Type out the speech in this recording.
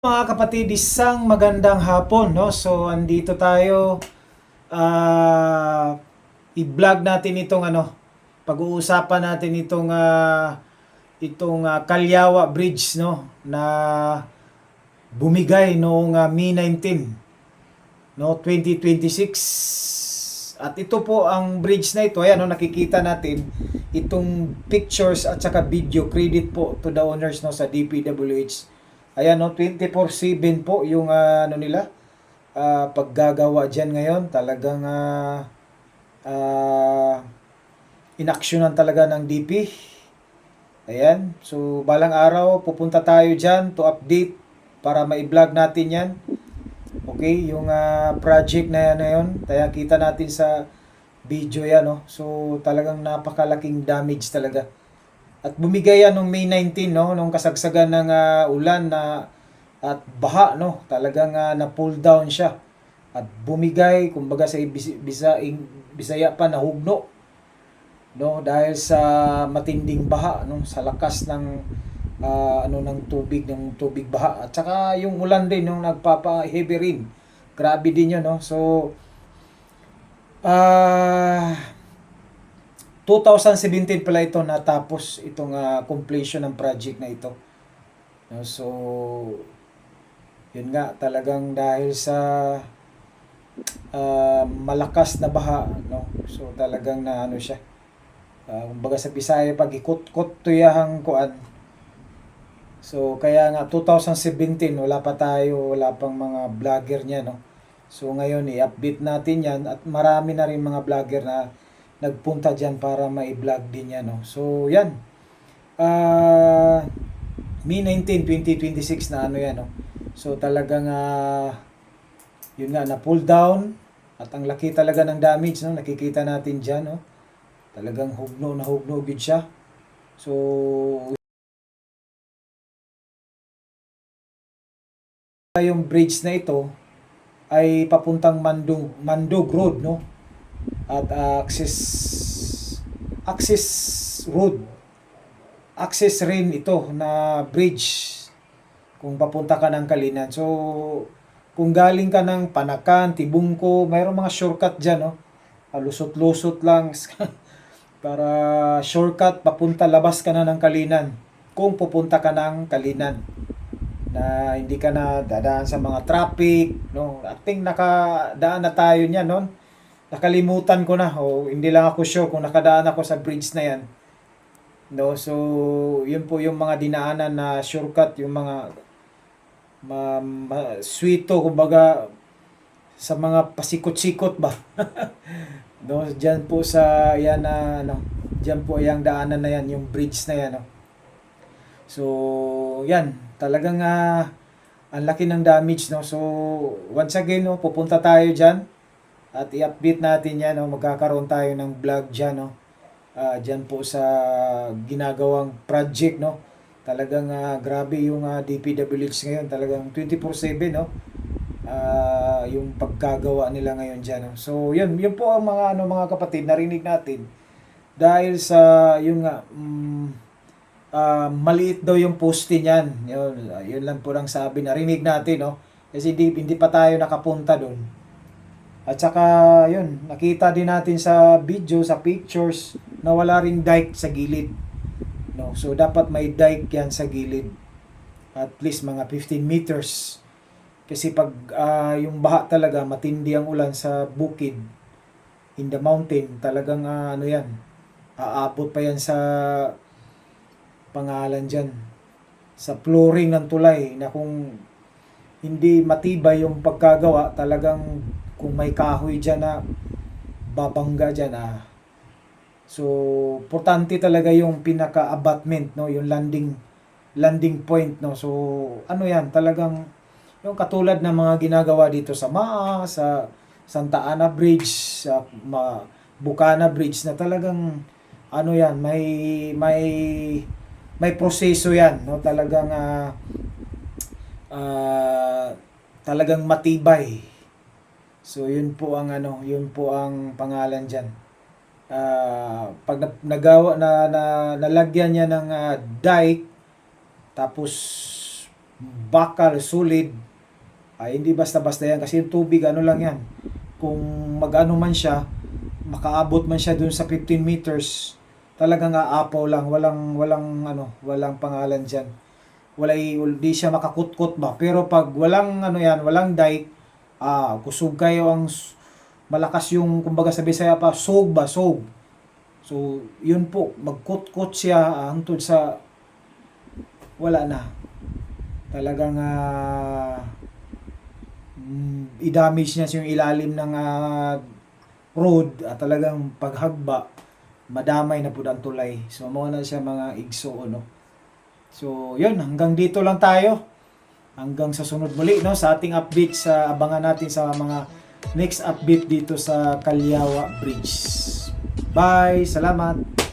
Mga kapatid, isang magandang hapon, no? So, andito tayo, ah, i-vlog natin itong pag-uusapan natin itong Kalyawa Bridge, no? Na bumigay noong May 19, no? 2026. At ito po ang bridge na ito, ayan, no? Nakikita natin itong pictures at saka video, credit po to the owners, no, sa DPWH. Ayan, no, 24/7 po yung nila paggagawa diyan ngayon. Talagang inaksyonan talaga ng DP. Ayan, so balang araw pupunta tayo diyan to update para ma-vlog natin 'yan. Okay, yung project na yun, kaya kita natin sa video yan, no? So talagang napakalaking damage talaga. At bumigay yan noong May 19, no, nung kasagsagan ng ulan na at baha, no, talagang na-pull down siya. At bumigay, kumbaga sa Bisaya pa, nahugno, no, dahil sa matinding baha, no, sa lakas ng ng tubig baha. At saka yung ulan din, yung nagpapa-heavy rain. Grabe din yun, no. So 2017 pala ito natapos itong completion ng project na ito. No, so yun nga, talagang dahil sa malakas na baha, no. So talagang na siya. Kumbaga sa Bisaya pag ikot-kot tuyahang kuan. So kaya nga 2017 wala pang mga vlogger niya, no. So ngayon i-update natin 'yan at marami na rin mga vlogger na nagpunta diyan para mai-vlog din 'yan, no. So 'yan. May 19, 2026 na 'yan, no. So talagang yun nga, na pull down at ang laki talaga ng damage, no. Nakikita natin diyan, no. Talagang hugno gid siya. So yung bridge na ito ay papuntang Mandog Road, no. At access rin ito na bridge kung papunta ka ng Kalinan. So kung galing ka ng Panakan, Tibungko, mayroong mga shortcut diyan, no. Lusot-lusot lang para shortcut papunta, labas ka na ng Kalinan kung pupunta ka ng Kalinan, na hindi ka na dadaan sa mga traffic, no. I think nakadaan na tayo niyan noon. Nakalimutan ko na, o hindi lang ako sure kung nakadaan ako sa bridge na yan, no. So yun po yung mga dinaanan na shortcut, yung mga sweeto, kumbaga sa mga pasikot-sikot ba. No, diyan po sa yan na diyan po yung daanan na yan, yung bridge na yan, no. So yan, talagang ang laki ng damage, no. So once again, no, pupunta tayo diyan at i-update natin yan, no. Magkakaroon tayo ng vlog diyan, no. Diyan po sa ginagawang project, no. Talagang grabe yung DPWH ngayon, talagang 24/7, no. Yung pagkagawa nila ngayon diyan, no. So yun po ang mga kapatid, narinig natin dahil sa yung maliit daw yung poste niyan. Yun lang po lang sabi, narinig natin, no. Kasi hindi pa tayo nakapunta doon. At saka yun, nakita din natin sa video, sa pictures, na wala ring dike sa gilid, no. So dapat may dike yan sa gilid, at least mga 15 meters. Kasi pag yung baha talaga, matindi ang ulan sa bukid, in the mountain, talagang yan, aabot pa yan sa pangalan dyan, sa flooring ng tulay, na kung hindi matibay yung pagkagawa, talagang kung may kahoy dyan na babangga dyan, so importante talaga yung pinaka-abutment, no, yung landing point, no. So yan, talagang yung katulad ng mga ginagawa dito sa sa Santa Ana Bridge, sa Bukana Bridge, na talagang yan, may proseso yan, no. Talagang talagang matibay. So yun po ang pangalan diyan. Pag nagawa nalagyan niya ng dike, tapos bakal, solid, ay hindi basta-basta yan kasi yung tubig ano lang yan, kung mag-ano man siya, makaabot man siya dun sa 15 meters, talagang aapaw lang, walang pangalan diyan. Di siya makakutkot ba. Pero pag walang ano yan, walang dike, kusog kayo malakas yung kumbaga sa Bisaya pa, sog ba, sog. So, yun po, magkutkot siya hangtod sa wala na. Talagang i-damage niya yung ilalim ng road at talagang paghagba, madamay na po ang tulay. So, mga na siya mga igso, no? So, yun, hanggang dito lang tayo. Hanggang sa sunod muli, no? Sa ating update, sa abangan natin sa mga next update dito sa Calyawa Bridge. Bye! Salamat!